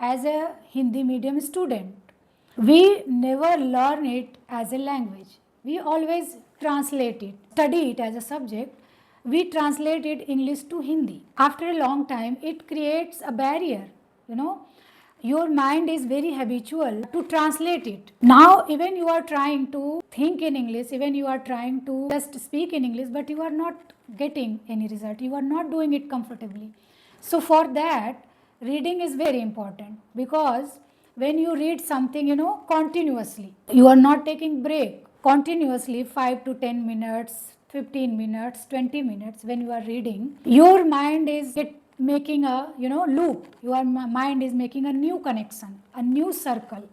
as a Hindi medium student. We never learn it as a language. We always translate it, study it as a subject. We translate it English to Hindi. After a long time, it creates a barrier, you know. Your mind is very habitual to translate it. Now, even you are trying to think in English, even you are trying to just speak in English, but you are not getting any result. You are not doing it comfortably. So, for that, reading is very important, because when you read something, continuously, you are not taking break continuously 5 to 10 minutes, 15 minutes, 20 minutes. When you are reading, your mind is making a loop. Your mind is making a new connection, a new circle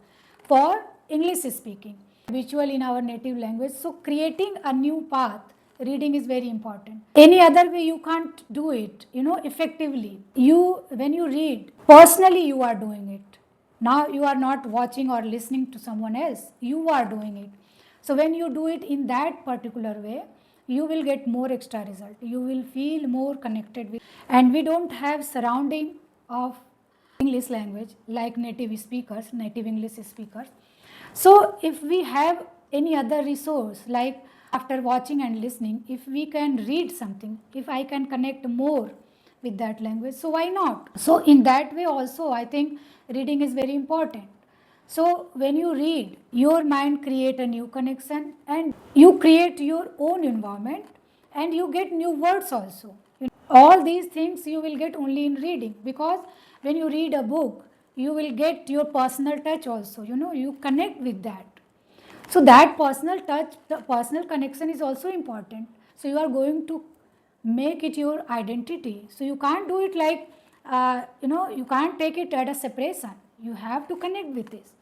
for English speaking, habitual in our native language. So creating a new path, reading is very important. Any other way you can't do it, effectively. When you read, personally you are doing it. Now you are not watching or listening to someone else, you are doing it. So when you do it in that particular way, you will get more extra result. You will feel more connected with, and we don't have surrounding of English language like native speakers, native English speakers. So if we have any other resource, like after watching and listening, if we can read something, if I can connect more with that language, so why not? So in that way also, I think reading is very important. So when you read, your mind create a new connection, and you create your own environment, and you get new words also. All these things you will get only in reading, because when you read a book, you will get your personal touch also. You connect with that. So that personal touch, the personal connection is also important. So you are going to make it your identity. So you can't do it like, you can't take it at a separation. You have to connect with this.